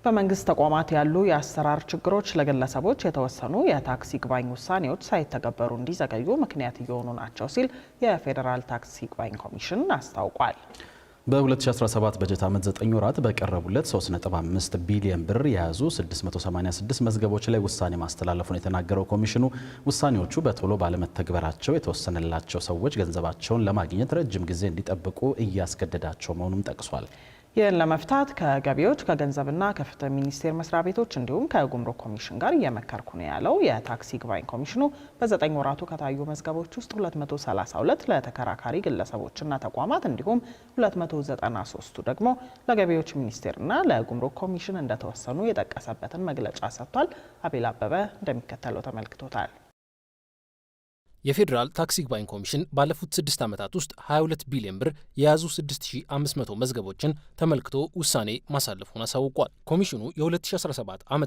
በመንግስት ተቋማት ያሉ የአሰራር ችግሮች ለግለሰቦች የተወሰኑ የታክስ ይግባኝ ውሳኔዎች ሳይተገበሩ እንዲዘገዩ ምክንያት እየሆኑ ናቸው ሲል የፌዴራል ታክስ ይግባኝ ኮሚሽን አስታውቋል። በ2017 በጀት ዓመት 9 ወራት በቀረቡለት 3.5 ቢሊዮን ብር የያዙ 686 መዝገቦች ላይ ውሳኔ ማስተላለፉን የተናገረው ኮሚሽኑ ውሳኔዎቹ በቶሎ ባለመተግበራቸው የተወሰነላቸው ሰዎች ገንዘባቸውን ለማግኘት ረጅም ጊዜ እንዲጠብቁ እያስገደዳቸው መሆኑን ጠቅሷል። ይህን ለመፍታት ከገቢዎች ከገንዘብና ከፍትህ ሚኒስቴር መስሪያ ቤቶች እንዲሁም ከጉምሩክ ኮሚሽን ጋር እየመከርኩ ነው ያለው የታክስ ይግባኝ ኮሚሽኑ በ9 ወራቱ ከታዩ መዝገቦች ውስጥ 232 ለተከራካሪ ግለሰቦችና ተቋማት እንዲሁም 293ቱ ደግሞ ለገቢዎች ሚኒስቴርና ለጉምሩክ ኮሚሽን እንደተወሰኑ የጠቀሰበትን መግለጫ ሰጥቷል። አቤል አበበ እንደሚከተለው ተመልክቶታል። የፌዴራል ታክስ ይግባኝ ኮሚሽን ባለፉት 6 ዓመታት ውስጥ 22 ቢሊዮን ብር የያዙ 6500 መዝገቦችን ተመልክቶ ውሳኔ ማሳለፉን አሳውቋል። ኮሚሽኑ የ2017 ዓ.ም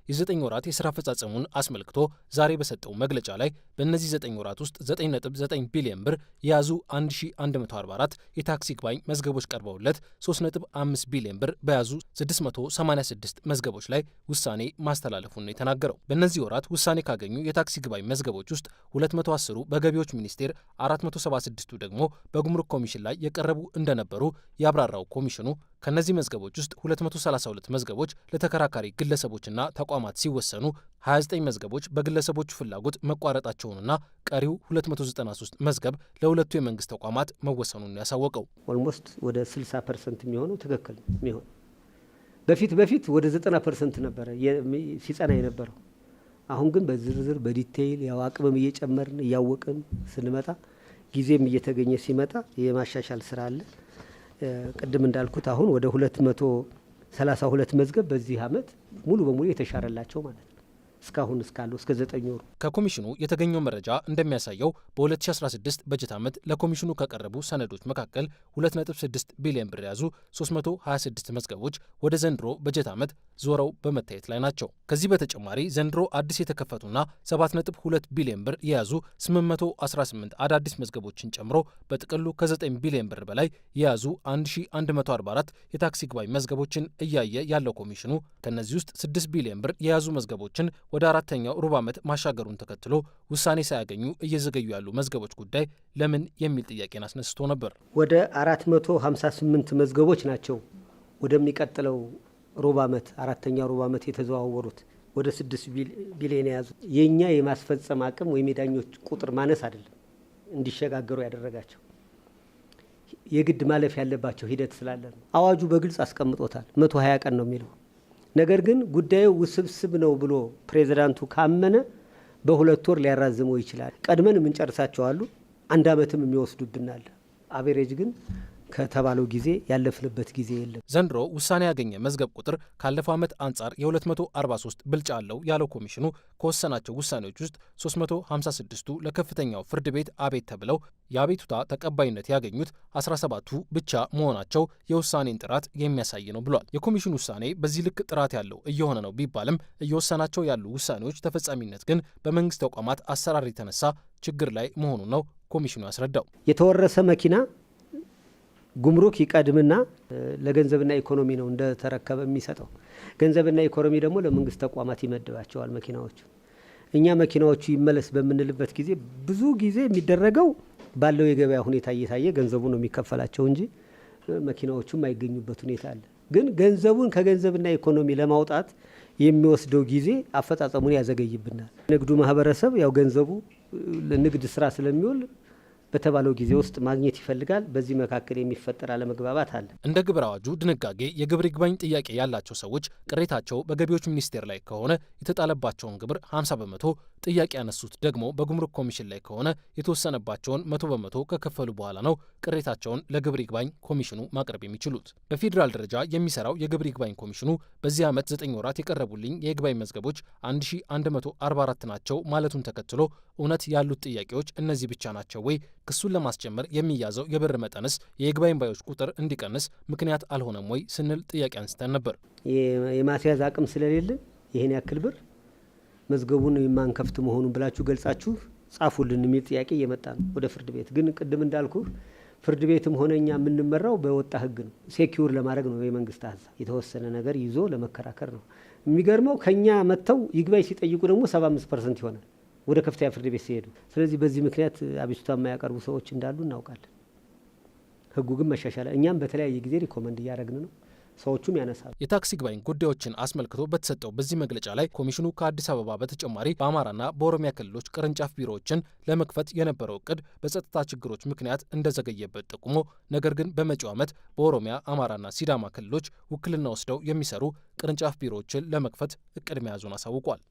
የ9 ወራት የሥራ አፈጻጸሙን አስመልክቶ ዛሬ በሰጠው መግለጫ ላይ በእነዚህ 9 ወራት ውስጥ 9.9 ቢሊዮን ብር የያዙ 1144 የታክስ ይግባኝ መዝገቦች ቀርበውለት 3.5 ቢሊዮን ብር በያዙ 686 መዝገቦች ላይ ውሳኔ ማስተላለፉን ነው የተናገረው። በእነዚህ ወራት ውሳኔ ካገኙ የታክስ ይግባኝ መዝገቦች ውስጥ 210 በገቢዎች ሚኒስቴር 476ቱ ደግሞ በጉምሩክ ኮሚሽን ላይ የቀረቡ እንደነበሩ ያብራራው ኮሚሽኑ ከነዚህ መዝገቦች ውስጥ 232 መዝገቦች ለተከራካሪ ግለሰቦችና ተቋማት ሲወሰኑ 29 መዝገቦች በግለሰቦቹ ፍላጎት መቋረጣቸውንና ቀሪው 293 መዝገብ ለሁለቱ የመንግስት ተቋማት መወሰኑን ያሳወቀው ኦልሞስት ወደ 60% የሚሆነው ትክክል የሚሆን በፊት ወደ 90% ነበረ ሲጸና የነበረው። አሁን ግን በዝርዝር በዲቴይል ያው አቅምም እየጨመርን እያወቅን ስንመጣ ጊዜም እየተገኘ ሲመጣ የማሻሻል ስራ አለ። ቅድም እንዳልኩት አሁን ወደ 232 መዝገብ በዚህ አመት ሙሉ በሙሉ የተሻረላቸው ማለት ነው። እስካሁን እስካለው እስከ 9 ወሩ ከኮሚሽኑ የተገኘው መረጃ እንደሚያሳየው በ2016 በጀት ዓመት ለኮሚሽኑ ከቀረቡ ሰነዶች መካከል 2.6 ቢሊዮን ብር የያዙ 326 መዝገቦች ወደ ዘንድሮ በጀት ዓመት ዞረው በመታየት ላይ ናቸው። ከዚህ በተጨማሪ ዘንድሮ አዲስ የተከፈቱና 7.2 ቢሊዮን ብር የያዙ 818 አዳዲስ መዝገቦችን ጨምሮ በጥቅሉ ከ9 ቢሊዮን ብር በላይ የያዙ 1144 የታክስ ይግባኝ መዝገቦችን እያየ ያለው ኮሚሽኑ ከነዚህ ውስጥ 6 ቢሊዮን ብር የያዙ መዝገቦችን ወደ አራተኛው ሩብ ዓመት ማሻገሩን ተከትሎ ውሳኔ ሳያገኙ እየዘገዩ ያሉ መዝገቦች ጉዳይ ለምን የሚል ጥያቄን አስነስቶ ነበር። ወደ 458 መዝገቦች ናቸው ወደሚቀጥለው ሩብ ዓመት አራተኛው ሩብ ዓመት የተዘዋወሩት ወደ 6 ቢሊዮን የያዙ። የኛ የማስፈጸም አቅም ወይም የዳኞች ቁጥር ማነስ አይደለም እንዲሸጋገሩ ያደረጋቸው የግድ ማለፍ ያለባቸው ሂደት ስላለ ነው። አዋጁ በግልጽ አስቀምጦታል። 120 ቀን ነው የሚለው። ነገር ግን ጉዳዩ ውስብስብ ነው ብሎ ፕሬዝዳንቱ ካመነ በ2 ወር ሊያራዝመው ይችላል። ቀድመን የምንጨርሳቸው አሉ፣ 1 ዓመትም የሚወስዱብናል። አቬሬጅ ግን ከተባለው ጊዜ ያለፍንበት ጊዜ የለም። ዘንድሮ ውሳኔ ያገኘ መዝገብ ቁጥር ካለፈው ዓመት አንጻር የ243 ብልጫ አለው ያለው ኮሚሽኑ ከወሰናቸው ውሳኔዎች ውስጥ 356ቱ ለከፍተኛው ፍርድ ቤት አቤት ተብለው የአቤቱታ ተቀባይነት ያገኙት 17ቱ ብቻ መሆናቸው የውሳኔን ጥራት የሚያሳይ ነው ብሏል። የኮሚሽኑ ውሳኔ በዚህ ልክ ጥራት ያለው እየሆነ ነው ቢባልም እየወሰናቸው ያሉ ውሳኔዎች ተፈጻሚነት ግን በመንግስት ተቋማት አሰራር የተነሳ ችግር ላይ መሆኑን ነው ኮሚሽኑ ያስረዳው። የተወረሰ መኪና ጉምሩክ ይቀድምና ለገንዘብና ኢኮኖሚ ነው እንደተረከበ የሚሰጠው። ገንዘብና ኢኮኖሚ ደግሞ ለመንግስት ተቋማት ይመድባቸዋል መኪናዎቹ። እኛ መኪናዎቹ ይመለስ በምንልበት ጊዜ ብዙ ጊዜ የሚደረገው ባለው የገበያ ሁኔታ እየታየ ገንዘቡ ነው የሚከፈላቸው እንጂ መኪናዎቹ የማይገኙበት ሁኔታ አለ። ግን ገንዘቡን ከገንዘብና ኢኮኖሚ ለማውጣት የሚወስደው ጊዜ አፈጻጸሙን ያዘገይብናል። ንግዱ ማህበረሰብ ያው ገንዘቡ ለንግድ ስራ ስለሚውል በተባለው ጊዜ ውስጥ ማግኘት ይፈልጋል። በዚህ መካከል የሚፈጠር አለመግባባት አለ። እንደ ግብር አዋጁ ድንጋጌ የግብር ይግባኝ ጥያቄ ያላቸው ሰዎች ቅሬታቸው በገቢዎች ሚኒስቴር ላይ ከሆነ የተጣለባቸውን ግብር 50 በመቶ፣ ጥያቄ ያነሱት ደግሞ በጉምሩክ ኮሚሽን ላይ ከሆነ የተወሰነባቸውን 100 በመቶ ከከፈሉ በኋላ ነው ቅሬታቸውን ለግብር ይግባኝ ኮሚሽኑ ማቅረብ የሚችሉት። በፌዴራል ደረጃ የሚሰራው የግብር ይግባኝ ኮሚሽኑ በዚህ ዓመት 9 ወራት የቀረቡልኝ የይግባኝ መዝገቦች 1144 ናቸው ማለቱን ተከትሎ እውነት ያሉት ጥያቄዎች እነዚህ ብቻ ናቸው ወይ? ክሱን ለማስጨመር የሚያዘው የብር መጠንስ የይግባኝ ባዮች ቁጥር እንዲቀንስ ምክንያት አልሆነም ወይ ስንል ጥያቄ አንስተን ነበር። የማስያዝ አቅም ስለሌለን ይሄን ያክል ብር መዝገቡን የማንከፍት መሆኑን ብላችሁ ገልጻችሁ ጻፉልን የሚል ጥያቄ እየመጣ ነው ወደ ፍርድ ቤት። ግን ቅድም እንዳልኩ ፍርድ ቤትም ሆነ እኛ የምንመራው በወጣ ህግ ነው። ሴኪዩር ለማድረግ ነው። የመንግስት ሀሳብ የተወሰነ ነገር ይዞ ለመከራከር ነው። የሚገርመው ከኛ መጥተው ይግባኝ ሲጠይቁ ደግሞ 75% ይሆናል ወደ ከፍተኛ ፍርድ ቤት ሲሄዱ። ስለዚህ በዚህ ምክንያት አቤቱታ የማያቀርቡ ሰዎች እንዳሉ እናውቃለን። ህጉ ግን መሻሻል እኛም በተለያየ ጊዜ ሪኮመንድ እያደረግን ነው። ሰዎቹም ያነሳሉ። የታክስ ይግባኝ ጉዳዮችን አስመልክቶ በተሰጠው በዚህ መግለጫ ላይ ኮሚሽኑ ከአዲስ አበባ በተጨማሪ በአማራና በኦሮሚያ ክልሎች ቅርንጫፍ ቢሮዎችን ለመክፈት የነበረው እቅድ በጸጥታ ችግሮች ምክንያት እንደዘገየበት ጠቁሞ ነገር ግን በመጪው ዓመት በኦሮሚያ፣ አማራና ሲዳማ ክልሎች ውክልና ወስደው የሚሰሩ ቅርንጫፍ ቢሮዎችን ለመክፈት እቅድ መያዙን አሳውቋል።